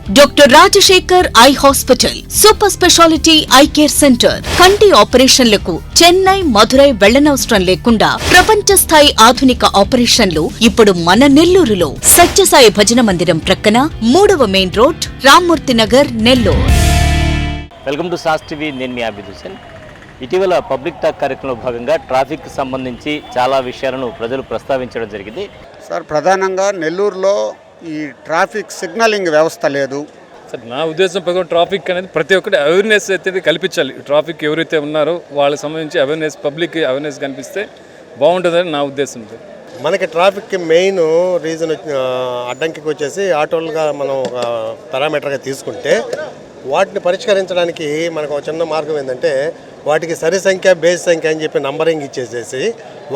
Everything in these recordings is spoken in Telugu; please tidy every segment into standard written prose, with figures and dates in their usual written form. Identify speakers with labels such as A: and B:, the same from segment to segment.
A: Doctor Rajasekhar eye hospital, super speciality eye care centre. కంటి ఆపరేషన్లకు చెన్నై, మధురై వెళ్లనవసరం లేకుండా ప్రపంచ స్థాయి ఆధునిక ఆపరేషన్లు ఇప్పుడు మన నెల్లూరులో. సత్యసాయి భజన మందిరం ప్రక్కన 3వ main road, Rammurthy Nagar, Nellore.
B: Welcome to sauce TV. నేను మీ అభిద్ హుసేన్. ఇటీవల పబ్లిక్ టాక్ కార్యక్రమంలో భాగంగా ట్రాఫిక్ సంబంధించి చాలా విషయాలను ప్రజలు ప్రస్తావించడం జరిగింది.
C: సార్, ప్రధానంగా నెల్లూరులో ఈ ట్రాఫిక్ సిగ్నలింగ్ వ్యవస్థ లేదు.
D: సార్, నా ఉద్దేశం ప్రకారం ట్రాఫిక్ అనేది ప్రతి ఒక్కటి అవేర్నెస్ అయితే కల్పించాలి. ట్రాఫిక్ ఎవరైతే ఉన్నారో వాళ్ళకి సంబంధించి అవేర్నెస్, పబ్లిక్ అవేర్నెస్ కనిపిస్తే బాగుంటుందని నా ఉద్దేశం. సార్,
E: మనకి ట్రాఫిక్కి మెయిన్ రీజన్ అడ్డంకికి వచ్చేసి ఆటోలుగా మనం ఒక పారామీటర్గా తీసుకుంటే వాటిని పరిష్కరించడానికి మనకు ఒక చిన్న మార్గం ఏంటంటే వాటికి సరి సంఖ్య, బేస్ సంఖ్య అని చెప్పి నంబరింగ్ ఇచ్చేసేసి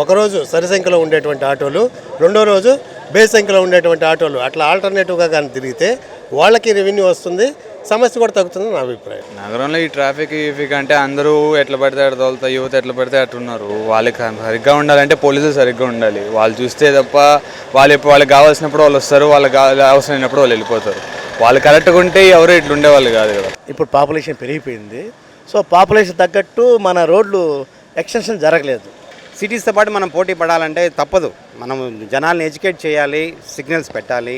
E: ఒకరోజు సరి సంఖ్యలో ఉండేటువంటి ఆటోలు, రెండో రోజు బేస్ సంఖ్యలో ఉండేటువంటి ఆటోలు అట్లా ఆల్టర్నేటివ్గా కానీ తిరిగితే వాళ్ళకి రెవెన్యూ వస్తుంది, సమస్య కూడా తగ్గుతుంది నా అభిప్రాయం.
F: నగరంలో ఈ ట్రాఫిక్ అంటే అందరూ ఎట్లా పడితే అట్లా తోలుతారు, యువత ఎట్లా పడితే అట్టున్నారు. వాళ్ళకి సరిగ్గా ఉండాలంటే పోలీసులు సరిగ్గా ఉండాలి. వాళ్ళు చూస్తే తప్ప వాళ్ళకి కావాల్సినప్పుడు వాళ్ళు వస్తారు, వాళ్ళకి అవసరమైనప్పుడు వాళ్ళు వెళ్ళిపోతారు. వాళ్ళు కరెక్ట్గా ఉంటే ఎవరు ఇట్లా ఉండేవాళ్ళు కాదు కదా.
G: ఇప్పుడు పాపులేషన్ పెరిగిపోయింది. సో పాపులేషన్ తగ్గట్టు మన రోడ్లు ఎక్స్టెన్షన్ జరగలేదు.
H: సిటీస్తో పాటు మనం పోటీ పడాలంటే తప్పదు. మనం జనాల్ని ఎడ్యుకేట్ చేయాలి, సిగ్నల్స్ పెట్టాలి,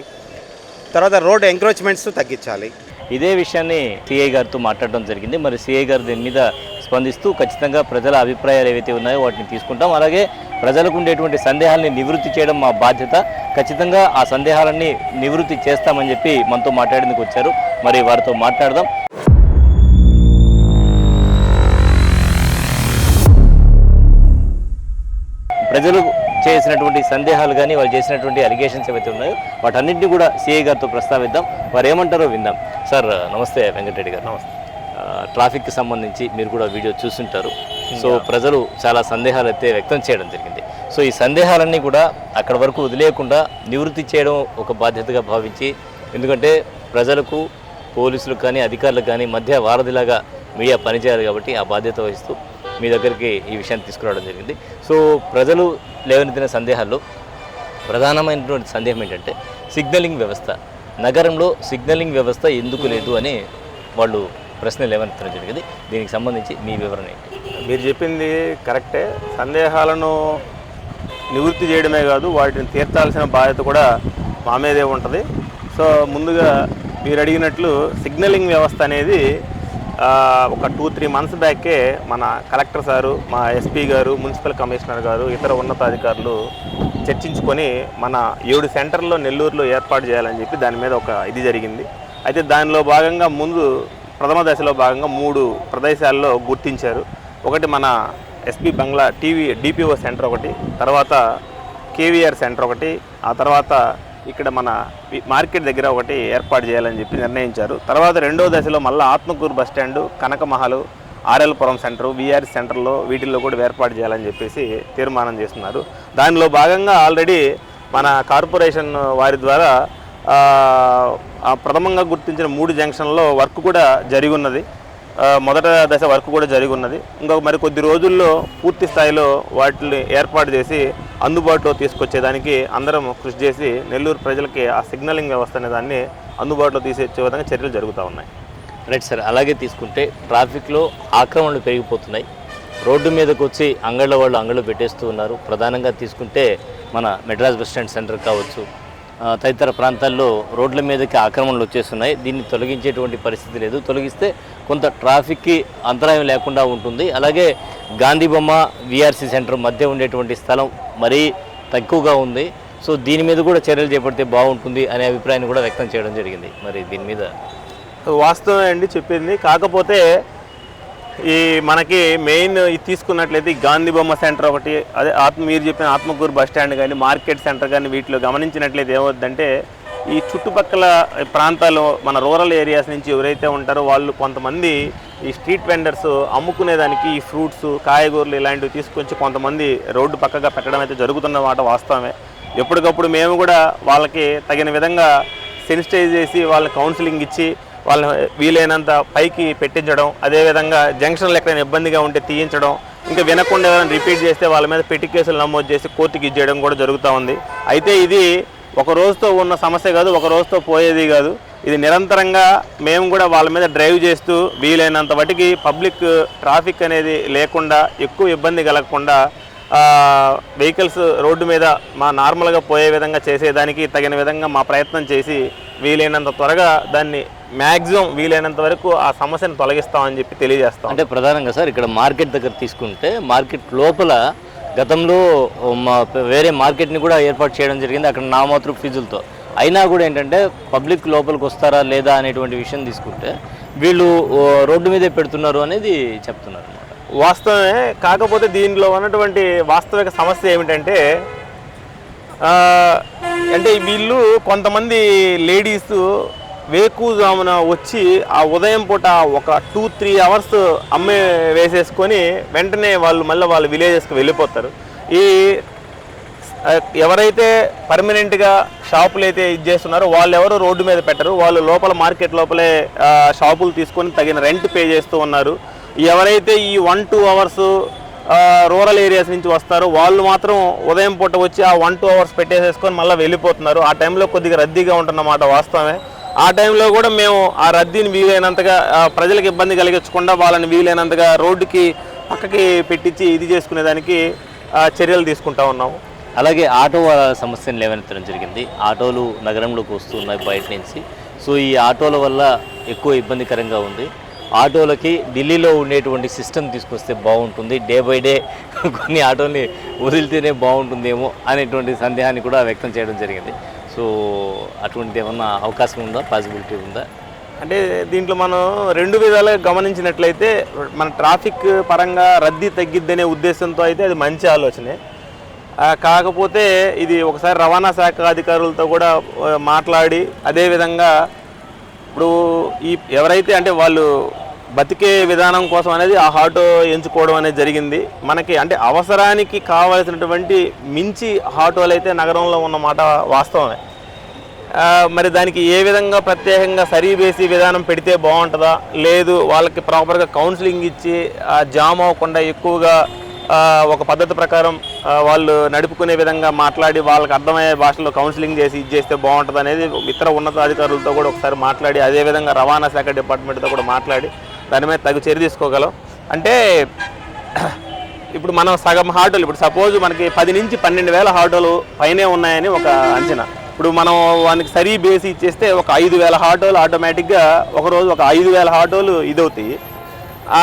H: తర్వాత రోడ్ ఎంక్రోచ్మెంట్స్ తగ్గించాలి.
B: ఇదే విషయాన్ని సిఐ గారితో మాట్లాడడం జరిగింది. మరి సిఐ గారు దీని మీద స్పందిస్తూ ఖచ్చితంగా ప్రజల అభిప్రాయాలు ఏవైతే ఉన్నాయో వాటిని తీసుకుంటాం, అలాగే ప్రజలకు ఉండేటువంటి సందేహాలని నివృత్తి చేయడం మా బాధ్యత. ఖచ్చితంగా ఆ సందేహాలన్నీ నివృత్తి చేస్తామని చెప్పి మనతో మాట్లాడేందుకు వచ్చారు. మరి వారితో మాట్లాడదాం. ప్రజలు చేసినటువంటి సందేహాలు కానీ వాళ్ళు చేసినటువంటి అలిగేషన్స్ ఏవైతే ఉన్నాయో వాటన్నింటినీ కూడా సిఐ గారితో ప్రస్తావిద్దాం. వారు ఏమంటారో విందాం. సార్ నమస్తే, వెంకటరెడ్డి గారు. నమస్తే. ట్రాఫిక్కి సంబంధించి మీరు కూడా వీడియో చూస్తుంటారు. సో ప్రజలు చాలా సందేహాలు అయితే వ్యక్తం చేయడం జరిగింది. సో ఈ సందేహాలన్నీ కూడా అక్కడ వరకు వదిలేయకుండా నివృత్తి చేయడం ఒక బాధ్యతగా భావించి, ఎందుకంటే ప్రజలకు, పోలీసులకు కానీ అధికారులకు కానీ మధ్య వారధిలాగా మీడియా పనిచేయాలి కాబట్టి ఆ బాధ్యత వహిస్తూ మీ దగ్గరికి ఈ విషయాన్ని తీసుకురావడం జరిగింది. సో ప్రజలు లేవనెత్తిన సందేహాల్లో ప్రధానమైనటువంటి సందేహం ఏంటంటే సిగ్నలింగ్ వ్యవస్థ. నగరంలో సిగ్నలింగ్ వ్యవస్థ ఎందుకు లేదు అని వాళ్ళు ప్రశ్నలు లేవనెత్తడం జరిగింది. దీనికి సంబంధించి మీ వివరణ ఏంటి?
I: మీరు చెప్పింది కరెక్టే. సందేహాలను నివృత్తి చేయడమే కాదు, వాటిని తీర్చాల్సిన బాధ్యత కూడా మా మీదే ఉంటుంది. సో ముందుగా మీరు అడిగినట్లు సిగ్నలింగ్ వ్యవస్థ అనేది ఒక 2-3 మంత్స్ బ్యాకే మన కలెక్టర్ సారు, మా ఎస్పీ గారు, మున్సిపల్ కమిషనర్ గారు, ఇతర ఉన్నతాధికారులు చర్చించుకొని మన 7 సెంటర్లో నెల్లూరులో ఏర్పాటు చేయాలని చెప్పి దాని మీద ఒక ఇది జరిగింది. అయితే దానిలో భాగంగా ప్రథమ దశలో భాగంగా 3 ప్రదేశాల్లో గుర్తించారు. ఒకటి మన ఎస్పీ బంగ్లా డిపిఓ సెంటర్ ఒకటి, తర్వాత కేవీఆర్ సెంటర్ ఒకటి, ఆ తర్వాత ఇక్కడ మన మార్కెట్ దగ్గర ఒకటి ఏర్పాటు చేయాలని చెప్పి నిర్ణయించారు. తర్వాత రెండో దశలో మళ్ళీ ఆత్మకూరు బస్టాండు, కనకమహల్, ఆర్ఎల్పురం సెంటరు, విఆర్ఎస్ సెంటర్లో వీటిల్లో కూడా ఏర్పాటు చేయాలని చెప్పేసి తీర్మానం చేస్తున్నారు. దానిలో భాగంగా ఆల్రెడీ మన కార్పొరేషన్ వారి ద్వారా ప్రథమంగా గుర్తించిన 3 జంక్షన్లో వర్క్ కూడా జరిగి ఉన్నది. మొదట దశ వర్క్ కూడా జరిగి ఉన్నది. ఇంకొక మరి కొద్ది రోజుల్లో పూర్తి స్థాయిలో వాటిని ఏర్పాటు చేసి అందుబాటులో తీసుకొచ్చేదానికి అందరం కృషి చేసి నెల్లూరు ప్రజలకి ఆ సిగ్నలింగ్ వ్యవస్థ అనే దాన్ని అందుబాటులో తీసుకొచ్చే విధంగా చర్యలు జరుగుతూ ఉన్నాయి.
B: Right sir. అలాగే తీసుకుంటే ట్రాఫిక్లో ఆక్రమణలు పెరిగిపోతున్నాయి. రోడ్డు మీదకి వచ్చి అంగళ్ళ వాళ్ళు అంగళ్ళు పెట్టేస్తూ ఉన్నారు. ప్రధానంగా తీసుకుంటే మన మెడ్రాస్ బస్ స్టాండ్ సెంటర్ కావచ్చు, తదితర ప్రాంతాల్లో రోడ్ల మీదకి ఆక్రమణలు వచ్చేస్తున్నాయి. దీన్ని తొలగించేటువంటి పరిస్థితి లేదు. తొలగిస్తే కొంత ట్రాఫిక్కి అంతరాయం లేకుండా ఉంటుంది. అలాగే గాంధీ బొమ్మ, విఆర్సీ సెంటర్ మధ్య ఉండేటువంటి స్థలం మరీ తక్కువగా ఉంది. సో దీని మీద కూడా చర్యలు చేపడితే బాగుంటుంది అనే అభిప్రాయాన్ని కూడా వ్యక్తం చేయడం జరిగింది. మరి దీని మీద
I: వాస్తవమే అండి చెప్పింది. కాకపోతే ఈ మనకి మెయిన్ ఇది తీసుకున్నట్లయితే గాంధీ బొమ్మ సెంటర్ ఒకటి, అదే మీరు చెప్పిన ఆత్మకూరు బస్ స్టాండ్ కానీ, మార్కెట్ సెంటర్ కానీ వీటిలో గమనించినట్లయితే ఏమవుతుందంటే ఈ చుట్టుపక్కల ప్రాంతాలు మన రూరల్ ఏరియాస్ నుంచి ఎవరైతే ఉంటారో వాళ్ళు కొంతమంది ఈ స్ట్రీట్ వెండర్స్ అమ్ముకునేదానికి ఈ ఫ్రూట్స్, కాయగూరలు ఇలాంటివి తీసుకొచ్చి కొంతమంది రోడ్డు పక్కగా పెట్టడం అయితే జరుగుతున్న మాట వాస్తవమే. ఎప్పటికప్పుడు మేము కూడా వాళ్ళకి తగిన విధంగా సెన్సిటైజ్ చేసి వాళ్ళకి కౌన్సిలింగ్ ఇచ్చి వాళ్ళని వీలైనంత పైకి పెట్టించడం, అదేవిధంగా జంక్షన్లు ఎక్కడైనా ఇబ్బందిగా ఉంటే తీయించడం, ఇంకా వినకుండా ఏమైనా రిపీట్ చేస్తే వాళ్ళ మీద పెట్టి కేసులు నమోదు చేసి కోర్టుకి ఇచ్చేయడం కూడా జరుగుతూ ఉంది. అయితే ఇది ఒక రోజుతో ఉన్న సమస్య కాదు, ఒక రోజుతో పోయేది కాదు. ఇది నిరంతరంగా మేము కూడా వాళ్ళ మీద డ్రైవ్ చేస్తూ వీలైనంత వాటికి పబ్లిక్ ట్రాఫిక్ అనేది లేకుండా ఎక్కువ ఇబ్బంది కలగకుండా వెహికల్స్ రోడ్డు మీద మా నార్మల్గా పోయే విధంగా చేసేదానికి తగిన విధంగా మా ప్రయత్నం చేసి వీలైనంత త్వరగా దాన్ని మ్యాక్సిమం వీలైనంత వరకు ఆ సమస్యను తొలగిస్తామని చెప్పి తెలియజేస్తాం.
B: అంటే ప్రధానంగా సార్ ఇక్కడ మార్కెట్ దగ్గర తీసుకుంటే మార్కెట్ లోపల గతంలో వేరే మార్కెట్ని కూడా ఏర్పాటు చేయడం జరిగింది అక్కడ నామాత్ర ఫీజులతో. అయినా కూడా ఏంటంటే పబ్లిక్ లోపలికి వస్తారా లేదా అనేటువంటి విషయం తీసుకుంటే వీళ్ళు రోడ్డు మీదే పెడుతున్నారు అనేది చెప్తున్నారు.
I: వాస్తవమే. కాకపోతే దీనిలో ఉన్నటువంటి వాస్తవిక సమస్య ఏమిటంటే అంటే వీళ్ళు కొంతమంది లేడీస్ వేకుజామున వచ్చి ఆ ఉదయం పూట ఒక 2-3 అవర్స్ అమ్మే వేసేసుకొని వెంటనే వాళ్ళు మళ్ళీ వాళ్ళ విలేజెస్కి వెళ్ళిపోతారు. ఈ ఎవరైతే పర్మనెంట్గా షాపులు అయితే ఇది చేస్తున్నారో వాళ్ళు ఎవరు రోడ్డు మీద పెట్టరు, వాళ్ళు లోపల మార్కెట్ లోపలే షాపులు తీసుకొని తగిన రెంట్ పే చేస్తూ ఉన్నారు. ఎవరైతే ఈ 1-2 అవర్స్ రూరల్ ఏరియాస్ నుంచి వస్తారో వాళ్ళు మాత్రం ఉదయం పూట వచ్చి ఆ 1-2 అవర్స్ పెట్టేసేసుకొని మళ్ళీ వెళ్ళిపోతున్నారు. ఆ టైంలో కొద్దిగా రద్దీగా ఉంటున్నమాట వాస్తవమే. ఆ టైంలో కూడా మేము ఆ రద్దీని వీలైనంతగా ప్రజలకు ఇబ్బంది కలిగించకుండా వాళ్ళని వీలైనంతగా రోడ్డుకి పక్కకి పెట్టించి ఇది చేసుకునేదానికి చర్యలు తీసుకుంటా ఉన్నాము.
B: అలాగే ఆటో సమస్యను లేవనెత్తడం జరిగింది. ఆటోలు నగరంలోకి వస్తున్నాయి బయట నుంచి. సో ఈ ఆటోల వల్ల ఎక్కువ ఇబ్బందికరంగా ఉంది. ఆటోలకి ఢిల్లీలో ఉండేటువంటి సిస్టమ్ తీసుకొస్తే బాగుంటుంది, డే బై డే కొన్ని ఆటోని వదిలితేనే బాగుంటుందేమో అనేటువంటి సందేహాన్ని కూడా వ్యక్తం చేయడం జరిగింది. సో అటువంటిది ఏమన్నా అవకాశం ఉందా, పాసిబిలిటీ ఉందా?
I: అంటే దీంట్లో మనం 2 విధాలుగా గమనించినట్లయితే మన ట్రాఫిక్ పరంగా రద్దీ తగ్గిద్దనే ఉద్దేశంతో అయితే అది మంచి ఆలోచనే. కాకపోతే ఇది ఒకసారి రవాణా శాఖ అధికారులతో కూడా మాట్లాడి అదేవిధంగా ఇప్పుడు ఈ ఎవరైతే అంటే వాళ్ళు బతికే విధానం కోసం అనేది ఆ ఆటో ఎంచుకోవడం అనేది జరిగింది. మనకి అంటే అవసరానికి కావాల్సినటువంటి మించి ఆటోలు అయితే నగరంలో ఉన్నమాట వాస్తవమే. మరి దానికి ఏ విధంగా ప్రత్యేకంగా సరివేసి విధానం పెడితే బాగుంటుందా, లేదు వాళ్ళకి ప్రాపర్గా కౌన్సిలింగ్ ఇచ్చి జామ్ అవ్వకుండా ఎక్కువగా ఒక పద్ధతి ప్రకారం వాళ్ళు నడుపుకునే విధంగా మాట్లాడి వాళ్ళకి అర్థమయ్యే భాషలో కౌన్సిలింగ్ చేసి ఇది చేస్తే బాగుంటుంది అనేది ఇతర ఉన్నతాధికారులతో కూడా ఒకసారి మాట్లాడి అదేవిధంగా రవాణా శాఖ డిపార్ట్మెంట్తో కూడా మాట్లాడి దాని మీద తగు చర్య తీసుకోగలం. అంటే ఇప్పుడు మనం సగం ఆటోలు ఇప్పుడు సపోజ్ మనకి 10 నుంచి 12,000 ఆటోలు పైనే ఉన్నాయని ఒక అంచనా. ఇప్పుడు మనం వానికి సరి బేసి ఇచ్చేస్తే ఒక 5,000 ఆటోలు ఆటోమేటిక్గా ఒకరోజు ఒక 5,000 ఆటోలు ఇదవుతాయి. ఆ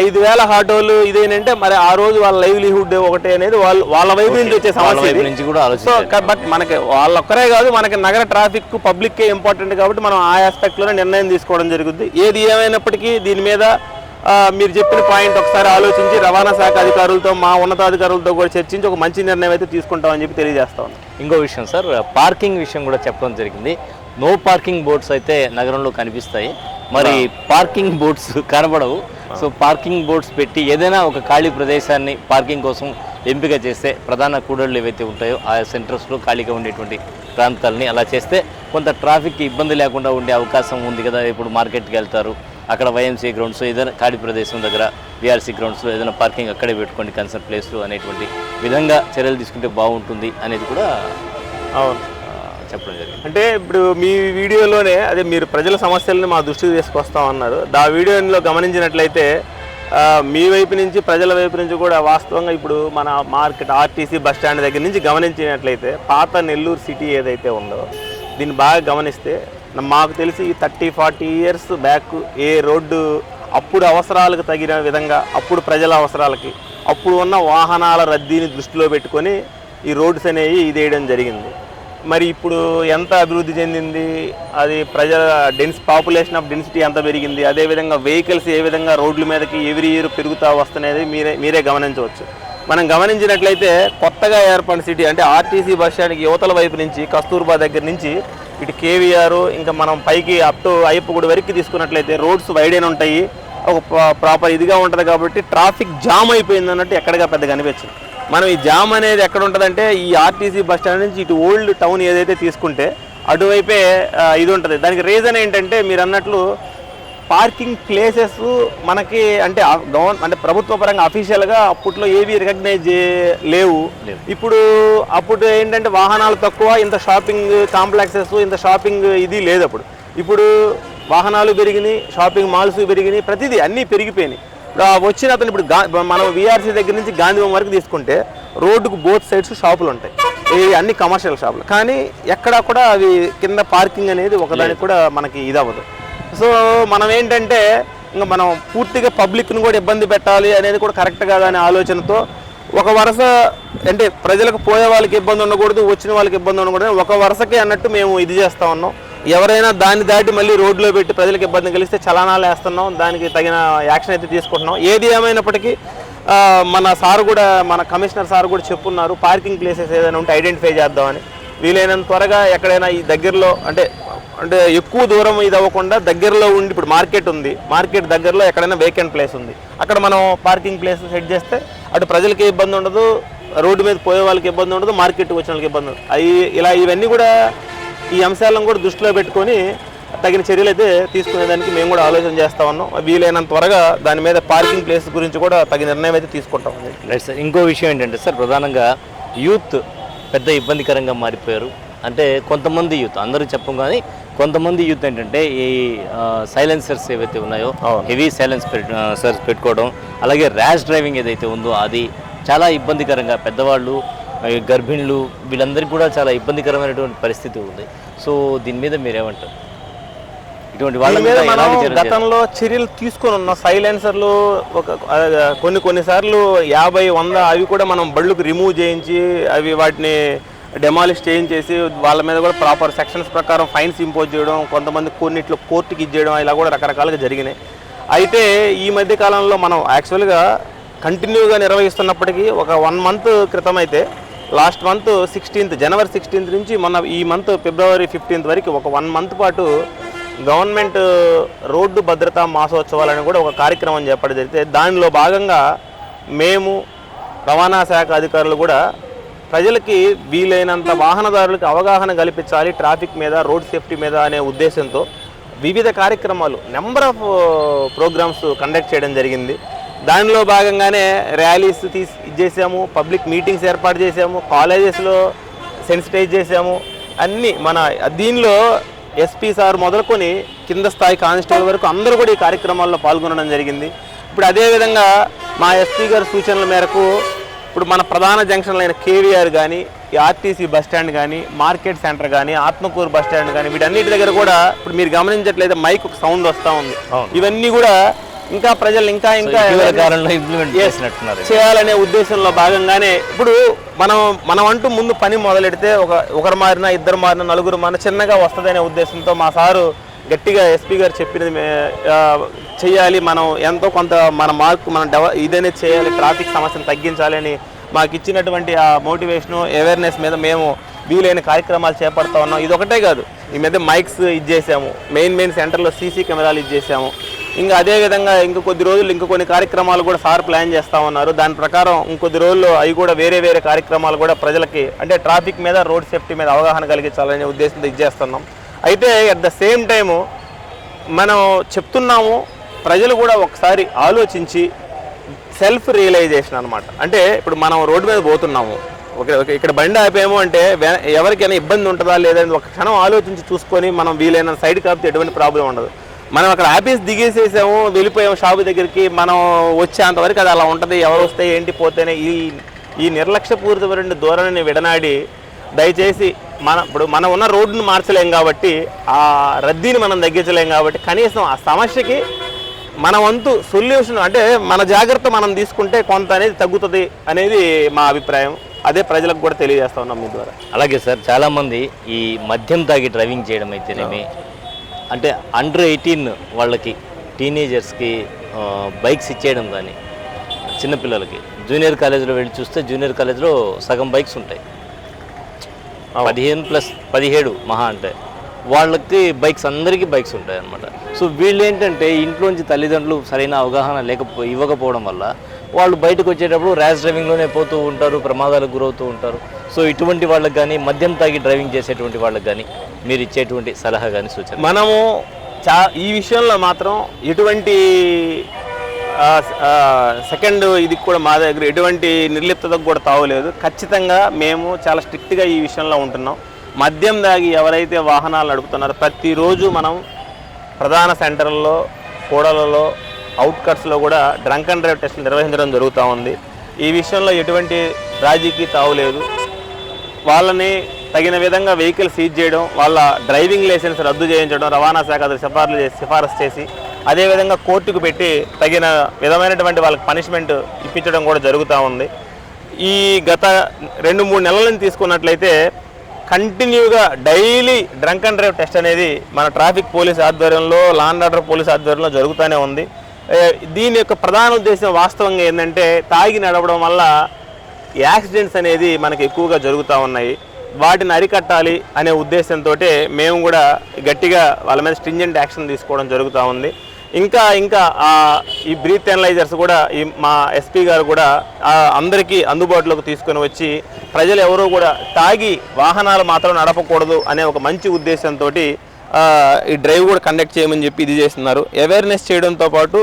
I: 5,000 ఆటోలు ఇదేంటంటే మరి ఆ రోజు వాళ్ళ లైవ్లీహుడ్ ఒకటే అనేది వాళ్ళ వైపు నుంచి వచ్చే సమస్య. సో బట్ మనకి వాళ్ళొక్కరే కాదు, మనకి నగర ట్రాఫిక్ పబ్లిక్కే ఇంపార్టెంట్ కాబట్టి మనం ఆ ఆస్పెక్ట్లోనే నిర్ణయం తీసుకోవడం జరుగుతుంది. ఏది ఏమైనప్పటికీ దీని మీద మీరు చెప్పిన పాయింట్ ఒకసారి ఆలోచించి రవాణా శాఖ అధికారులతో మా ఉన్నతాధికారులతో కూడా చర్చించి ఒక మంచి నిర్ణయం అయితే తీసుకుంటామని చెప్పి తెలియజేస్తా ఉన్నాం.
B: ఇంకో విషయం సార్, పార్కింగ్ విషయం కూడా చెప్పడం జరిగింది. నో పార్కింగ్ బోర్డ్స్ అయితే నగరంలో కనిపిస్తాయి, మరి పార్కింగ్ బోర్డ్స్ కనబడవు. సో పార్కింగ్ బోర్డ్స్ పెట్టి ఏదైనా ఒక ఖాళీ ప్రదేశాన్ని పార్కింగ్ కోసం ఎంపిక చేస్తే ప్రధాన కూడళ్ళు ఏవైతే ఉంటాయో ఆ సెంటర్స్లో ఖాళీగా ఉండేటువంటి ప్రాంతాలని అలా చేస్తే కొంత ట్రాఫిక్కి ఇబ్బంది లేకుండా ఉండే అవకాశం ఉంది కదా. ఇప్పుడు మార్కెట్కి వెళ్తారు, అక్కడ వైఎంసీ గ్రౌండ్స్ ఏదైనా ఖాళీ ప్రదేశం దగ్గర బీఆర్సీ గ్రౌండ్స్లో ఏదైనా పార్కింగ్ అక్కడే పెట్టుకోండి కన్సర్న్ ప్లేస్లో అనేటువంటి విధంగా చర్యలు తీసుకుంటే బాగుంటుంది అనేది కూడా చెప్పడం జరిగింది.
I: అంటే ఇప్పుడు మీ వీడియోలోనే అదే మీరు ప్రజల సమస్యలను మా దృష్టికి తీసుకొస్తామన్నారు. ఆ వీడియోలో గమనించినట్లయితే మీ వైపు నుంచి ప్రజల వైపు నుంచి కూడా వాస్తవంగా ఇప్పుడు మన మార్కెట్ ఆర్టీసీ బస్ స్టాండ్ దగ్గర నుంచి గమనించినట్లయితే పాత నెల్లూరు సిటీ ఏదైతే ఉందో దీన్ని బాగా గమనిస్తే మాకు తెలిసి 30-40 ఇయర్స్ బ్యాక్ ఏ రోడ్డు అప్పుడు అవసరాలకు తగిన విధంగా అప్పుడు ప్రజల అవసరాలకి అప్పుడు ఉన్న వాహనాల రద్దీని దృష్టిలో పెట్టుకొని ఈ రోడ్స్ అనేవి ఇదేయడం జరిగింది. మరి ఇప్పుడు ఎంత అభివృద్ధి చెందింది, అది ప్రజల పాపులేషన్ ఆఫ్ డెన్సిటీ ఎంత పెరిగింది, అదేవిధంగా వెహికల్స్ ఏ విధంగా రోడ్ల మీదకి ఎవ్రీ ఇయర్ పెరుగుతూ వస్తున్నది మీరే గమనించవచ్చు. మనం గమనించినట్లయితే కొత్తగా ఏర్పడిన సిటీ అంటే ఆర్టీసీ బస్ స్టాండ్కి యువతల వైపు నుంచి కస్తూర్బా దగ్గర నుంచి ఇటు కేవీఆర్ ఇంకా మనం పైకి అప్ టు అయ్యప్పగుడి వరకు తీసుకున్నట్లయితే రోడ్స్ వైడైన ఉంటాయి, ఒక ప్రాపర్ ఇదిగా ఉంటుంది కాబట్టి ట్రాఫిక్ జామ్ అయిపోయింది అన్నట్టు ఎక్కడిగా పెద్దగా అనిపించింది. మనం ఈ జామ్ అనేది ఎక్కడ ఉంటుందంటే ఈ ఆర్టీసీ బస్ స్టాండ్ నుంచి ఇటు ఓల్డ్ టౌన్ ఏదైతే తీసుకుంటే అటువైపే ఇది ఉంటుంది. దానికి రీజన్ ఏంటంటే మీరు అన్నట్లు పార్కింగ్ ప్లేసెస్ మనకి అంటే అంటే ప్రభుత్వ పరంగా అఫీషియల్గా అప్పట్లో ఏవి రికగ్నైజ్ లేవు. అప్పుడు ఏంటంటే వాహనాలు తక్కువ, ఇంత షాపింగ్ కాంప్లెక్సెస్ ఇంత షాపింగ్ ఇది లేదు. ఇప్పుడు వాహనాలు పెరిగినాయి, షాపింగ్ మాల్స్ పెరిగినాయి, ప్రతిదీ అన్నీ పెరిగిపోయినాయి. ఇప్పుడు వచ్చిన అతను ఇప్పుడు మనం వీఆర్సీ దగ్గర నుంచి గాంధీభవన్ వరకు తీసుకుంటే రోడ్డుకు బోత్ సైడ్స్ షాపులు ఉంటాయి, ఇవి అన్ని కమర్షియల్ షాపులు. కానీ ఎక్కడా కూడా అవి కింద పార్కింగ్ అనేది ఒకదానికి కూడా మనకి ఇది అవ్వదు. సో మనం ఏంటంటే ఇంకా మనం పూర్తిగా పబ్లిక్ను కూడా ఇబ్బంది పెట్టాలి అనేది కూడా కరెక్ట్ కాదు అనే ఆలోచనతో ఒక వరుస అంటే ప్రజలకు పోయే వాళ్ళకి ఇబ్బంది ఉండకూడదు, వచ్చిన వాళ్ళకి ఇబ్బంది ఉండకూడదు, ఒక వరుసకే అన్నట్టు మేము ఇది చేస్తూ ఉన్నాం. ఎవరైనా దాన్ని దాటి మళ్ళీ రోడ్లో పెట్టి ప్రజలకు ఇబ్బంది కలిగిస్తే చలానాలు వేస్తున్నాం, దానికి తగిన యాక్షన్ అయితే తీసుకుంటున్నాం. ఏది ఏమైనప్పటికీ మన సార్ కూడా, మన కమిషనర్ సార్ కూడా చెప్పున్నారు, పార్కింగ్ ప్లేసెస్ ఏదైనా ఉంటే ఐడెంటిఫై చేద్దామని. వీలైనంత త్వరగా ఎక్కడైనా ఈ దగ్గరలో అంటే ఎక్కువ దూరం ఇది అవ్వకుండా దగ్గరలో ఉండి, ఇప్పుడు మార్కెట్ ఉంది, మార్కెట్ దగ్గరలో ఎక్కడైనా వేకెంట్ ప్లేస్ ఉంది, అక్కడ మనం పార్కింగ్ ప్లేస్ సెట్ చేస్తే అటు ప్రజలకి ఇబ్బంది ఉండదు, రోడ్డు మీద పోయే వాళ్ళకి ఇబ్బంది ఉండదు, మార్కెట్కి వచ్చిన వాళ్ళకి ఇబ్బంది ఉండదు. ఇవన్నీ కూడా ఈ అంశాలను కూడా దృష్టిలో పెట్టుకొని తగిన చర్యలు అయితే తీసుకునేదానికి మేము కూడా ఆలోచన చేస్తూ ఉన్నాం. వీలైనంత త్వరగా దాని మీద పార్కింగ్ ప్లేస్ గురించి కూడా తగిన నిర్ణయం అయితే తీసుకుంటాం.
B: Right sir. ఇంకో విషయం ఏంటంటే సార్, ప్రధానంగా యూత్ పెద్ద ఇబ్బందికరంగా మారిపోయారు. అంటే కొంతమంది యూత్, అందరూ చెప్పం కానీ కొంతమంది యూత్ ఏంటంటే ఈ సైలెన్సర్స్ ఏవైతే ఉన్నాయో హెవీ సైలెన్సర్స్ పెట్టుకోవడం, అలాగే ర్యాష్ డ్రైవింగ్ ఏదైతే ఉందో అది చాలా ఇబ్బందికరంగా, పెద్దవాళ్ళు, గర్భిణులు, వీళ్ళందరికీ కూడా చాలా ఇబ్బందికరమైనటువంటి పరిస్థితి ఉంది. సో దీని మీద మీరేమంటారు? ఇటువంటి వాళ్ళ మీద
I: మనం గతంలో చర్యలు తీసుకొని ఉన్నాం. సైలెన్సర్లు కొన్నిసార్లు 50-100 అవి కూడా మనం బళ్ళకు రిమూవ్ చేయించి అవి వాటిని డెమాలిష్ చేయించేసి వాళ్ళ మీద కూడా ప్రాపర్ సెక్షన్స్ ప్రకారం ఫైన్స్ ఇంపోజ్ చేయడం, కొంతమంది కొన్నిట్లో కోర్టుకి ఇచ్చేయడం, ఇలా కూడా రకరకాలుగా జరిగినాయి. అయితే ఈ మధ్య కాలంలో మనం యాక్చువల్గా కంటిన్యూగా నిర్వహిస్తున్నప్పటికీ ఒక 1 మంత్ క్రితం అయితే లాస్ట్ మంత్ 16th జనవరి 16th నుంచి ఈ మంత్ ఫిబ్రవరి 15th వరకు ఒక 1 మంత్ పాటు గవర్నమెంట్ రోడ్డు భద్రతా మాసోత్సవాలని కూడా ఒక కార్యక్రమం చేపట్టడం జరిగితే దానిలో భాగంగా మేము రవాణా శాఖ అధికారులు కూడా ప్రజలకి వీలైనంత వాహనదారులకు అవగాహన కల్పించాలి ట్రాఫిక్ మీద, రోడ్ సేఫ్టీ మీద అనే ఉద్దేశంతో వివిధ కార్యక్రమాలు, నెంబర్ ఆఫ్ ప్రోగ్రామ్స్ కండక్ట్ చేయడం జరిగింది. దానిలో భాగంగానే ర్యాలీస్ చేసాము, పబ్లిక్ మీటింగ్స్ ఏర్పాటు చేసాము, కాలేజెస్లో సెన్సిటైజ్ చేసాము. అన్నీ దీనిలో ఎస్పీ సార్ మొదలుకొని కింద స్థాయి కానిస్టేబుల్ వరకు అందరూ కూడా ఈ కార్యక్రమాల్లో పాల్గొనడం జరిగింది. ఇప్పుడు అదేవిధంగా మా ఎస్పీ గారి సూచనల మేరకు ఇప్పుడు మన ప్రధాన జంక్షన్లైన కేవీఆర్ కానీ, ఈ ఆర్టీసీ బస్టాండ్ కానీ, మార్కెట్ సెంటర్ కానీ, ఆత్మకూరు బస్టాండ్ కానీ, వీటన్నిటి దగ్గర కూడా ఇప్పుడు మీరు గమనించట్లయితే మైక్ ఒక సౌండ్ వస్తూ ఉంది. ఇవన్నీ కూడా ఇంకా ప్రజలు ఇంకా
B: ఇంప్లిమెంట్ చేసినట్టున్నారు
I: చేయాలనే ఉద్దేశంలో భాగంగానే ఇప్పుడు మనం అంటూ ముందు పని మొదలెడితే ఒకరు మారినా, ఇద్దరు మారినా, నలుగురు మారినా చిన్నగా వస్తుందనే ఉద్దేశంతో మా సారు గట్టిగా ఎస్పీ గారు చెప్పినది చేయాలి, మనం ఎంతో కొంత మన మార్కు ఇదనే చేయాలి, ట్రాఫిక్ సమస్యను తగ్గించాలి అని మాకు ఇచ్చినటువంటి ఆ మోటివేషను, అవేర్నెస్ మీద మేము వీలైన కార్యక్రమాలు చేపడతా ఉన్నాం. ఇది ఒకటే కాదు, ఈ మధ్య మైక్స్ ఇచ్చేసాము, మెయిన్ సెంటర్లో సీసీ కెమెరాలు ఇచ్చేసాము. ఇంకా అదేవిధంగా కొద్ది రోజులు కొన్ని కార్యక్రమాలు కూడా సార్ ప్లాన్ చేస్తూ ఉన్నారు. దాని ప్రకారం ఇంకొద్ది రోజుల్లో అవి కూడా వేరే కార్యక్రమాలు కూడా ప్రజలకి అంటే ట్రాఫిక్ మీద, రోడ్ సేఫ్టీ మీద అవగాహన కలిగించాలనే ఉద్దేశంతో ఇచ్చేస్తున్నాం. అయితే అట్ ద సేమ్ టైము మనం చెప్తున్నాము, ప్రజలు కూడా ఒకసారి ఆలోచించి సెల్ఫ్ రియలైజేషన్ అనమాట. అంటే ఇప్పుడు మనం రోడ్డు మీద పోతున్నాము, ఇక్కడ బండి ఆపేమో అంటే ఎవరికైనా ఇబ్బంది ఉంటుందా లేదని ఒక క్షణం ఆలోచించి చూసుకొని మనం వీలైన సైడ్ కాపితే ఎటువంటి ప్రాబ్లం ఉండదు. మనం అక్కడ ఆఫీస్ దిగేసేసాము, వెళ్ళిపోయాము షాపు దగ్గరికి, మనం వచ్చేంతవరకు అది అలా ఉంటుంది, ఎవరు వస్తే ఏంటి పోతేనే ఈ నిర్లక్ష్యపూరితమైన ధోరణిని విడనాడి దయచేసి ఇప్పుడు మనం ఉన్న రోడ్డును మార్చలేం కాబట్టి, ఆ రద్దీని మనం తగ్గించలేం కాబట్టి, కనీసం ఆ సమస్యకి మన వంతు సొల్యూషన్ అంటే మన జాగ్రత్త మనం తీసుకుంటే కొంత అనేది తగ్గుతుంది అనేది మా అభిప్రాయం. అదే ప్రజలకు కూడా తెలియజేస్తా ఉన్నాం మీ ద్వారా.
B: అలాగే సార్, చాలామంది ఈ మద్యం తాగి డ్రైవింగ్ చేయడం అయితేనేమి, అంటే అండర్ 18 వాళ్ళకి, టీనేజర్స్కి బైక్స్ ఇచ్చేయడం కానీ, చిన్నపిల్లలకి జూనియర్ కాలేజీలో వెళ్ళి చూస్తే జూనియర్ కాలేజీలో సగం బైక్స్ ఉంటాయి, 15+17 మహా అంటే వాళ్ళకి బైక్స్, అందరికీ బైక్స్ ఉంటాయి అన్నమాట. సో వీళ్ళు ఏంటంటే ఇంట్లోంచి తల్లిదండ్రులు సరైన అవగాహన ఇవ్వకపోవడం వల్ల వాళ్ళు బయటకు వచ్చేటప్పుడు ర్యాష్ డ్రైవింగ్లోనే పోతూ ఉంటారు, ప్రమాదాలకు గురవుతూ ఉంటారు. సో ఇటువంటి వాళ్ళకి కానీ, మద్యం తాగి డ్రైవింగ్ చేసేటువంటి వాళ్ళకి కానీ మీరు ఇచ్చేటువంటి సలహా కానీ సూచన?
I: మనము ఈ విషయంలో మాత్రం ఎటువంటి సెకండ్ ఇది కూడా మా దగ్గర ఎటువంటి నిర్లిప్తతకు కూడా తావలేదు. ఖచ్చితంగా మేము చాలా స్ట్రిక్ట్గా ఈ విషయంలో ఉంటున్నాం. మద్యం దాగి ఎవరైతే వాహనాలు నడుపుతున్నారో ప్రతిరోజు మనం ప్రధాన సెంటర్లలో, కూడలలో, అవుట్కట్స్లో కూడా డ్రంక్ అండ్ డ్రైవ్ టెస్టులు నిర్వహించడం జరుగుతూ ఉంది. ఈ విషయంలో ఎటువంటి రాజీకి తావులేదు. వాళ్ళని తగిన విధంగా వెహికల్ సీజ్ చేయడం, వాళ్ళ డ్రైవింగ్ లైసెన్స్ రద్దు చేయించడం రవాణా శాఖ సిఫారసు చేసి అదేవిధంగా కోర్టుకు పెట్టి తగిన విధమైనటువంటి వాళ్ళకి పనిష్మెంట్ ఇప్పించడం కూడా జరుగుతూ ఉంది. ఈ గత 2-3 నెలల నుంచి తీసుకున్నట్లయితే కంటిన్యూగా daily drunk and drive test అనేది మన ట్రాఫిక్ పోలీస్ ఆధ్వర్యంలో, లా అండ్ ఆర్డర్ పోలీస్ ఆధ్వర్యంలో జరుగుతూనే ఉంది. దీని యొక్క ప్రధాన ఉద్దేశం వాస్తవంగా ఏంటంటే తాగి నడవడం వల్ల యాక్సిడెంట్స్ అనేది మనకు ఎక్కువగా జరుగుతూ ఉన్నాయి. వాటిని అరికట్టాలి అనే ఉద్దేశంతో మేము కూడా గట్టిగా వాళ్ళ మీద స్ట్రింజెంట్ యాక్షన్ తీసుకోవడం జరుగుతూ ఉంది. ఇంకా ఈ బ్రీత్ ఎనలైజర్స్ కూడా మా ఎస్పీ గారు కూడా అందరికీ అందుబాటులోకి తీసుకొని వచ్చి ప్రజలు ఎవరూ కూడా తాగి వాహనాలు మాత్రం నడపకూడదు అనే ఒక మంచి ఉద్దేశంతో ఈ డ్రైవ్ కూడా కండక్ట్ చేయమని చెప్పి ఇది చేస్తున్నారు. అవేర్నెస్ చేయడంతో పాటు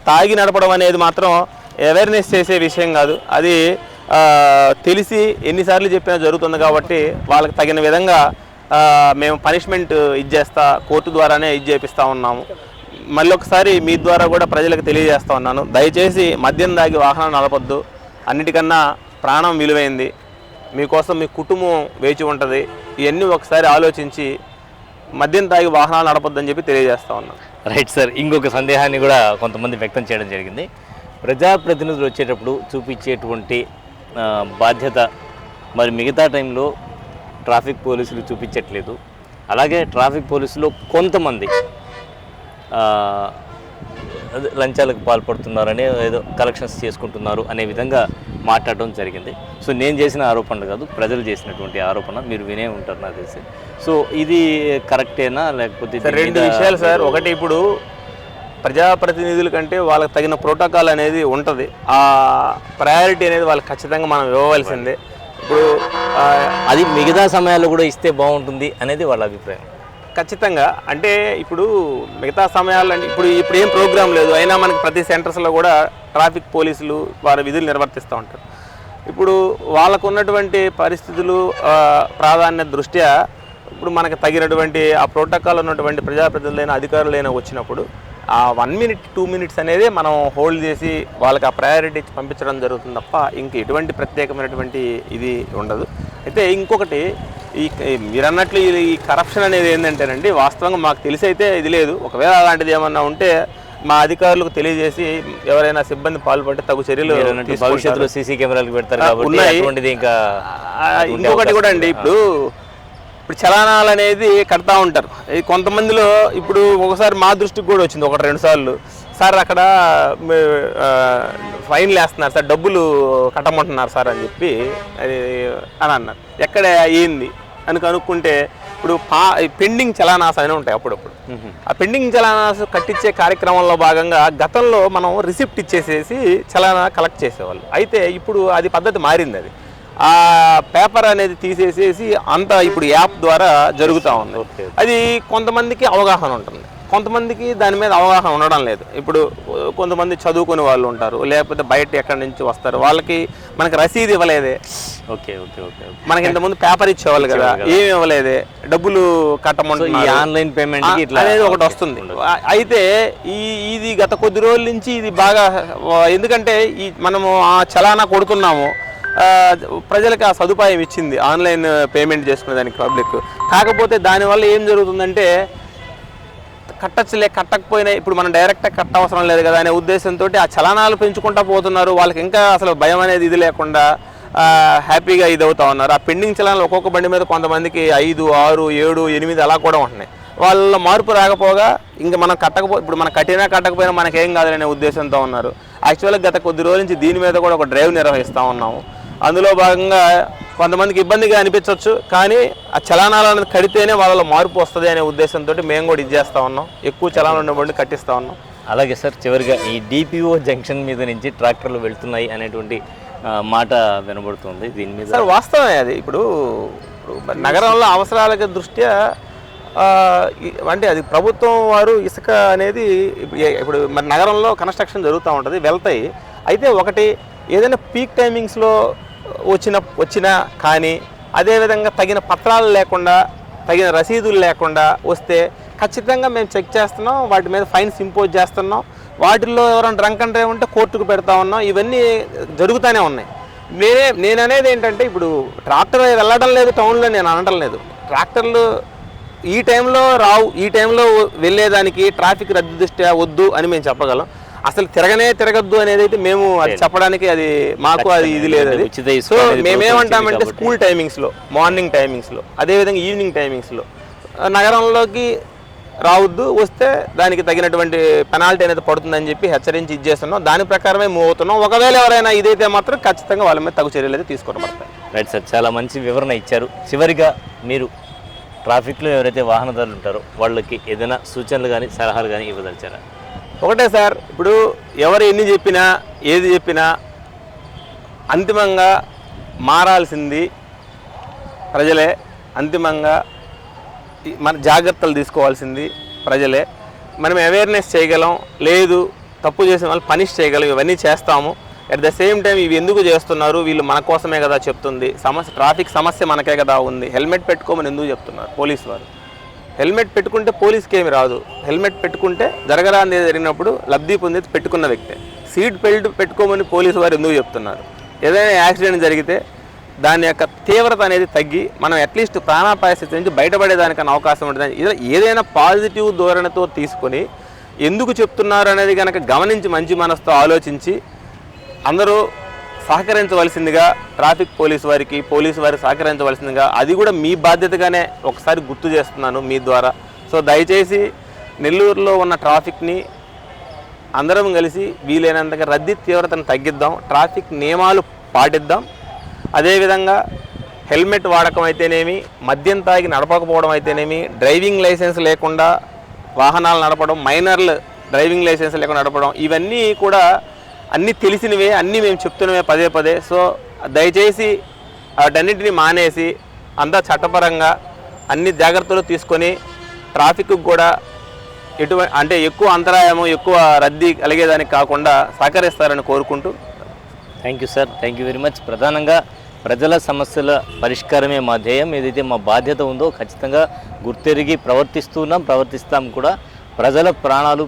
I: తాగి నడపడం అనేది మాత్రం అవేర్నెస్ చేసే విషయం కాదు. అది తెలిసి ఎన్నిసార్లు చెప్పినా జరుగుతుంది కాబట్టి వాళ్ళకి తగిన విధంగా మేము పనిష్మెంట్ ఇచ్చేస్తా కోర్టు ద్వారానే చేపిస్తూ ఉన్నాము. మళ్ళీ ఒకసారి మీ ద్వారా కూడా ప్రజలకు తెలియజేస్తూ ఉన్నాను, దయచేసి మద్యం దాగి వాహనం నడపొద్దు. అన్నిటికన్నా ప్రాణం విలువైంది. మీకోసం మీ కుటుంబం వేచి ఉంటుంది. ఇవన్నీ ఒకసారి ఆలోచించి మద్యం తాగి వాహనాలు నడపొద్దని చెప్పి తెలియజేస్తూ ఉన్నాను.
B: Right sir. ఇంకొక సందేహాన్ని కూడా కొంతమంది వ్యక్తం చేయడం జరిగింది. ప్రజాప్రతినిధులు వచ్చేటప్పుడు చూపించేటువంటి బాధ్యత మరి మిగతా టైంలో ట్రాఫిక్ పోలీసులు చూపించట్లేదు. అలాగే ట్రాఫిక్ పోలీసులు కొంతమంది లంచాలకు పాల్పడుతున్నారని, ఏదో కలెక్షన్స్ చేసుకుంటున్నారు అనే విధంగా మాట్లాడడం జరిగింది. సో నేను చేసిన ఆరోపణ కాదు, ప్రజలు చేసినటువంటి ఆరోపణ. మీరు వినే ఉంటారు నాకు తెలిసి. సో ఇది కరెక్టేనా లేకపోతే?
I: 2 విషయాలు సార్. ఒకటి, ఇప్పుడు ప్రజాప్రతినిధుల కంటే వాళ్ళకి తగిన ప్రోటోకాల్ అనేది ఉంటుంది. ఆ ప్రయారిటీ అనేది వాళ్ళకి ఖచ్చితంగా మనం ఇవ్వవలసిందే. ఇప్పుడు
B: అది మిగతా సమయాల్లో కూడా ఇస్తే బాగుంటుంది అనేది వాళ్ళ అభిప్రాయం.
I: ఖచ్చితంగా. అంటే ఇప్పుడు మిగతా సమయాల్లో అంటే ఇప్పుడు ఏం ప్రోగ్రాం లేదు, అయినా మనకి ప్రతి సెంటర్స్లో కూడా ట్రాఫిక్ పోలీసులు వారి విధులు నిర్వర్తిస్తూ ఉంటారు. ఇప్పుడు వాళ్ళకు ఉన్నటువంటి పరిస్థితులు ప్రాధాన్యత దృష్ట్యా ఇప్పుడు మనకు తగినటువంటి ఆ ప్రోటోకాల్ ఉన్నటువంటి ప్రజాప్రతినిధులైన అధికారులైనా వచ్చినప్పుడు ఆ 1 minute 2 minutes అనేది మనం హోల్డ్ చేసి వాళ్ళకి ఆ ప్రయారిటీ పంపించడం జరుగుతుంది తప్ప ఇంక ఎటువంటి ప్రత్యేకమైనటువంటి ఇది ఉండదు. అయితే ఇంకొకటి, మీరు అన్నట్లు ఈ కరప్షన్ అనేది ఏంటంటేనండి, వాస్తవంగా మాకు తెలిసి అయితే ఇది లేదు. ఒకవేళ అలాంటిది ఏమన్నా ఉంటే మా అధికారులకు తెలియజేసి ఎవరైనా సిబ్బంది పాల్పడితే తగు చర్యలు
B: భవిష్యత్తులో సీసీ కెమెరాలు పెడతారు
I: ఉన్నాయి. ఇంకొకటి కూడా అండి, ఇప్పుడు చలానాలు అనేది కడతా ఉంటారు. కొంతమందిలో ఇప్పుడు ఒకసారి మా దృష్టికి కూడా వచ్చింది 1-2 సార్లు, సార్ అక్కడ ఫైన్లు వేస్తున్నారు సార్, డబ్బులు కట్టమంటున్నారు సార్ అని చెప్పి అని అన్నారు. ఎక్కడ ఏంది అని కనుక్కుంటే ఇప్పుడు పెండింగ్ చలానాస్ అని ఉంటాయి అప్పుడప్పుడు. ఆ పెండింగ్ చలానాస్ కట్టించే కార్యక్రమంలో భాగంగా గతంలో మనం రిసిప్ట్ ఇచ్చేసేసి చలానా కలెక్ట్ చేసేవాళ్ళు. అయితే ఇప్పుడు అది పద్ధతి మారింది. అది ఆ పేపర్ అనేది తీసేసేసి అంతా ఇప్పుడు యాప్ ద్వారా జరుగుతూ ఉంది. అది కొంతమందికి అవగాహన ఉంటుంది, కొంతమందికి దాని మీద అవగాహన ఉండడం లేదు. ఇప్పుడు కొంతమంది చదువుకునే వాళ్ళు ఉంటారు, లేకపోతే బయట ఎక్కడి నుంచి వస్తారు, వాళ్ళకి మనకి రసీదు ఇవ్వలేదే,
B: ఓకే ఓకే ఓకే
I: మనకి ఇంతకుముందు పేపర్ ఇచ్చేవాళ్ళు కదా, ఏమి ఇవ్వలేదే, డబ్బులు కట్టమంటున్నారు,
B: ఆన్లైన్ పేమెంట్
I: అనేది ఒకటి వస్తుంది. అయితే ఇది గత కొద్ది రోజుల నుంచి ఇది బాగా, ఎందుకంటే మనము ఆ చలానా కొడుతున్నాము, ప్రజలకు ఆ సదుపాయం ఇచ్చింది ఆన్లైన్ పేమెంట్ చేసుకునే దానికి పబ్లిక్. కాకపోతే దానివల్ల ఏం జరుగుతుందంటే కట్టకపోయినా ఇప్పుడు మనం డైరెక్ట్గా కట్ట అవసరం లేదు కదా అనే ఉద్దేశంతో ఆ చలనాలు పెంచుకుంటూ పోతున్నారు. వాళ్ళకి ఇంకా అసలు భయం అనేది ఇది లేకుండా హ్యాపీగా ఇది అవుతా ఉన్నారు. ఆ పెండింగ్ చలనాలు ఒక్కొక్క బండి మీద కొంతమందికి 5, 6, 7, 8 అలా కూడా ఉంటున్నాయి. వాళ్ళ మార్పు రాకపోగా ఇంకా మనం ఇప్పుడు మనం కట్టకపోయినా మనకేం కాదనే ఉద్దేశంతో ఉన్నారు. యాక్చువల్గా గత కొద్ది రోజుల నుంచి దీని మీద కూడా ఒక డ్రైవ్ నిర్వహిస్తూ ఉన్నాము. అందులో భాగంగా కొంతమందికి ఇబ్బందిగా అనిపించవచ్చు, కానీ ఆ చలానాలను కడితేనే వాళ్ళలో మార్పు వస్తుంది అనే ఉద్దేశంతో మేము కూడా ఇది చేస్తూ ఉన్నాం. ఎక్కువ చలానాలు ఉన్నటువంటి కట్టిస్తూ ఉన్నాం.
B: అలాగే సార్, చివరిగా ఈ డిపిఓ జంక్షన్ మీద నుంచి ట్రాక్టర్లు వెళ్తున్నాయి అనేటువంటి మాట వినబడుతుంది. దీని మీద
I: సార్ వాస్తవమే అది. ఇప్పుడు నగరంలో అవసరాల దృష్ట్యా అంటే అది ప్రభుత్వం వారు ఇసుక అనేది ఇప్పుడు మరి నగరంలో కన్స్ట్రక్షన్ జరుగుతూ ఉంటుంది, వెళ్తాయి. అయితే ఒకటి ఏదైనా పీక్ టైమింగ్స్లో వచ్చినా కానీ అదేవిధంగా తగిన పత్రాలు లేకుండా, తగిన రసీదులు లేకుండా వస్తే ఖచ్చితంగా మేము చెక్ చేస్తున్నాం, వాటి మీద ఫైన్స్ ఇంపోజ్ చేస్తున్నాం. వాటిల్లో ఎవరైనా డ్రంక్ అండ్ డ్రైవ్ ఉంటే కోర్టుకు పెడతా ఉన్నాం. ఇవన్నీ జరుగుతూనే ఉన్నాయి. నేను అనేది ఏంటంటే, ఇప్పుడు ట్రాక్టర్ వెళ్ళడం లేదు టౌన్లో, నేను అనడం లేదు. ట్రాక్టర్లు ఈ టైంలో రావు, ఈ టైంలో వెళ్ళేదానికి ట్రాఫిక్ రద్దు దృష్ట్యా వద్దు అని మేము చెప్పగలం. అసలు తిరగద్దు అనేది అయితే మేము అది చెప్పడానికి అది మాకు అది ఇది లేదు. అది సో మేమేమంటామంటే స్కూల్ టైమింగ్స్లో, మార్నింగ్ టైమింగ్స్లో, అదేవిధంగా ఈవినింగ్ టైమింగ్స్లో నగరంలోకి రావద్దు, వస్తే దానికి తగినటువంటి పెనాల్టీ అనేది పడుతుందని చెప్పి హెచ్చరించి ఇచ్చేస్తున్నాం. దాని ప్రకారమే మూవ్ అవుతున్నాం. ఒకవేళ ఎవరైనా ఇదైతే మాత్రం ఖచ్చితంగా వాళ్ళ మీద తగు చర్యలు అయితే తీసుకోవడం పడతాయి.
B: రైట్ సార్, చాలా మంచి వివరణ ఇచ్చారు. చివరిగా మీరు ట్రాఫిక్లో ఎవరైతే వాహనదారులు ఉంటారో వాళ్ళకి ఏదైనా సూచనలు కానీ సలహాలు కానీ ఇవ్వదలిచారా?
I: ఒకటే సార్, ఇప్పుడు ఎవరు ఎన్ని చెప్పినా ఏది చెప్పినా అంతిమంగా మారాల్సింది ప్రజలే. అంతిమంగా మన జాగ్రత్తలు తీసుకోవాల్సింది ప్రజలే. మనం అవేర్నెస్ చేయగలం, లేదు తప్పు చేసిన వాళ్ళు పనిష్ చేయగలం, ఇవన్నీ చేస్తాము. అట్ ద సేమ్ టైం ఇవి ఎందుకు చేస్తున్నారు, వీళ్ళు మన కోసమే కదా చెప్తుంది, ట్రాఫిక్ సమస్య మనకే కదా ఉంది. హెల్మెట్ పెట్టుకోమని ఎందుకు చెప్తున్నారు పోలీసు వారు? హెల్మెట్ పెట్టుకుంటే పోలీస్కి ఏమి రాదు. హెల్మెట్ పెట్టుకుంటే జరగరాంది జరిగినప్పుడు లబ్ధి పొందేది పెట్టుకున్న వ్యక్తే. సీట్ బెల్ట్ పెట్టుకోమని పోలీసు వారు ఎందుకు చెప్తున్నారు? ఏదైనా యాక్సిడెంట్ జరిగితే దాని యొక్క తీవ్రత అనేది తగ్గి మనం అట్లీస్ట్ ప్రాణాపాయ స్థితి నుంచి బయటపడేదానికన్నా అవకాశం ఉంటుంది. ఏదైనా పాజిటివ్ ధోరణితో తీసుకొని ఎందుకు చెప్తున్నారు అనేది కనుక గమనించి మంచి మనసుతో ఆలోచించి అందరూ సహకరించవలసిందిగా, ట్రాఫిక్ పోలీసు వారికి సహకరించవలసిందిగా, అది కూడా మీ బాధ్యతగానే ఒకసారి గుర్తు చేస్తున్నాను మీ ద్వారా. సో దయచేసి నెల్లూరులో ఉన్న ట్రాఫిక్ని అందరం కలిసి వీలైనంతగా రద్దీ తీవ్రతను తగ్గిద్దాం, ట్రాఫిక్ నియమాలు పాటిద్దాం. అదేవిధంగా హెల్మెట్ వాడకం అయితేనేమి, మద్యం తాగి నడపకపోవడం అయితేనేమి, డ్రైవింగ్ లైసెన్స్ లేకుండా వాహనాలు నడపడం, మైనర్లు డ్రైవింగ్ లైసెన్స్ లేకుండా నడపడం, ఇవన్నీ కూడా అన్నీ తెలిసినవే, అన్నీ మేము చెప్తున్నవే పదే పదే. సో దయచేసి వాటన్నిటిని మానేసి అంతా చట్టపరంగా అన్ని జాగ్రత్తలు తీసుకొని ట్రాఫిక్ కూడా అంటే ఎక్కువ అంతరాయము, ఎక్కువ రద్దీ కలిగేదానికి కాకుండా సహకరిస్తారని కోరుకుంటూ.
B: Thank you sir, thank you very much. ప్రధానంగా ప్రజల సమస్యల పరిష్కారమే మా ధ్యేయం. ఏదైతే మా బాధ్యత ఉందో ఖచ్చితంగా గుర్తెరిగి ప్రవర్తిస్తాం కూడా. ప్రజల ప్రాణాలు,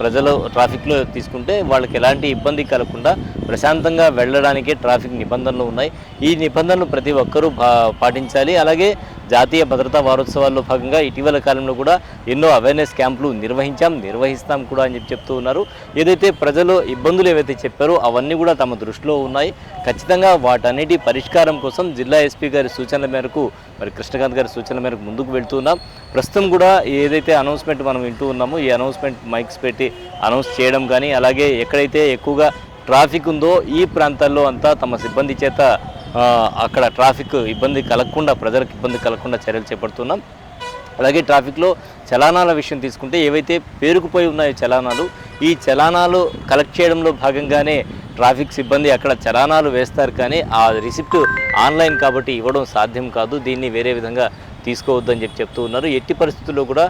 B: ప్రజలు ట్రాఫిక్లో తీసుకుంటే వాళ్ళకి ఎలాంటి ఇబ్బంది కలగకుండా ప్రశాంతంగా వెళ్ళడానికే ట్రాఫిక్ నిబంధనలు ఉన్నాయి. ఈ నిబంధనలు ప్రతి ఒక్కరూ పాటించాలి. జాతీయ భద్రతా వారోత్సవాల్లో భాగంగా ఇటీవల కాలంలో కూడా ఎన్నో అవేర్నెస్ క్యాంపులు నిర్వహిస్తాం కూడా అని చెప్తూ ఉన్నారు. ఏదైతే ప్రజలు ఇబ్బందులు ఏవైతే చెప్పారో అవన్నీ కూడా తమ దృష్టిలో ఉన్నాయి. ఖచ్చితంగా వాటన్నిటి పరిష్కారం కోసం జిల్లా ఎస్పీ గారి సూచనల మేరకు, మరి కృష్ణకాంత్ గారి సూచనల మేరకు ముందుకు వెళ్తున్నాం. ప్రస్తుతం కూడా ఏదైతే అనౌన్స్మెంట్ మనం వింటూ ఉన్నామో ఈ అనౌన్స్మెంట్ మైక్స్ పెట్టి అనౌన్స్ చేయడం కానీ, అలాగే ఎక్కడైతే ఎక్కువగా ట్రాఫిక్ ఉందో ఈ ప్రాంతాల్లో అంతా తమ సిబ్బంది చేత అక్కడ ట్రాఫిక్ ఇబ్బంది కలగకుండా, ప్రజలకు ఇబ్బంది కలగకుండా చర్యలు చేపడుతున్నాం. అలాగే ట్రాఫిక్లో చలానాల విషయం తీసుకుంటే ఏవైతే పేరుకుపోయి ఉన్నాయో చలానాలు, ఈ చలానాలు కలెక్ట్ చేయడంలో భాగంగానే ట్రాఫిక్ సిబ్బంది అక్కడ చలానాలు వేస్తారు. కానీ ఆ రిసిప్ట్ ఆన్లైన్ కాబట్టి ఇవ్వడం సాధ్యం కాదు. దీన్ని వేరే విధంగా తీసుకోవద్దని చెప్తూ ఉన్నారు. ఎట్టి పరిస్థితుల్లో కూడా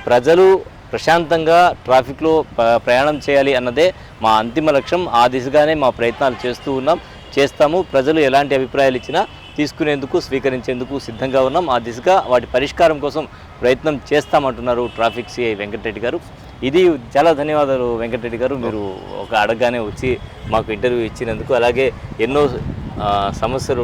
B: ప్రజలు ప్రశాంతంగా ట్రాఫిక్లో ప్రయాణం చేయాలి అన్నదే మా అంతిమ లక్ష్యం. ఆ దిశగానే మా ప్రయత్నాలు చేస్తాము. ప్రజలు ఎలాంటి అభిప్రాయాలు ఇచ్చినా తీసుకునేందుకు, స్వీకరించేందుకు సిద్ధంగా ఉన్నాం. ఆ దిశగా వాటి పరిష్కారం కోసం ప్రయత్నం చేస్తామంటున్నారు ట్రాఫిక్ సిఐ వెంకటరెడ్డి గారు. ఇది చాలా ధన్యవాదాలు వెంకటరెడ్డి గారు, మీరు ఒక అడగగానే వచ్చి మాకు ఇంటర్వ్యూ ఇచ్చినందుకు. అలాగే ఎన్నో సమస్యలు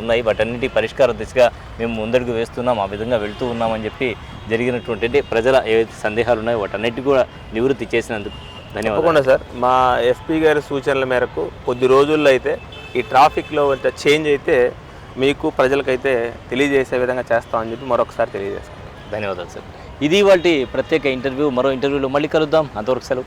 B: ఉన్నాయి, వాటన్నిటి పరిష్కార దిశగా మేము ముందడుగు వేస్తున్నాం, ఆ విధంగా వెళ్తూ ఉన్నామని చెప్పి జరిగినటువంటి ప్రజల ఏవైతే సందేహాలు ఉన్నాయో వాటన్నిటి కూడా నివృత్తి చేసినందుకు ధన్యవాదాలు.
I: తప్పకుండా సార్, మా ఎస్పీ గారి సూచనల మేరకు కొద్ది రోజుల్లో అయితే ఈ ట్రాఫిక్లో చేంజ్ అయితే మీకు ప్రజలకైతే తెలియజేసే విధంగా చేస్తామని చెప్పి మరొకసారి తెలియజేస్తాం.
B: ధన్యవాదాలు సార్. ఇది వాటి ప్రత్యేక ఇంటర్వ్యూ. మరో ఇంటర్వ్యూలో మళ్ళీ కలుద్దాం. అంతవరకు సెలవు.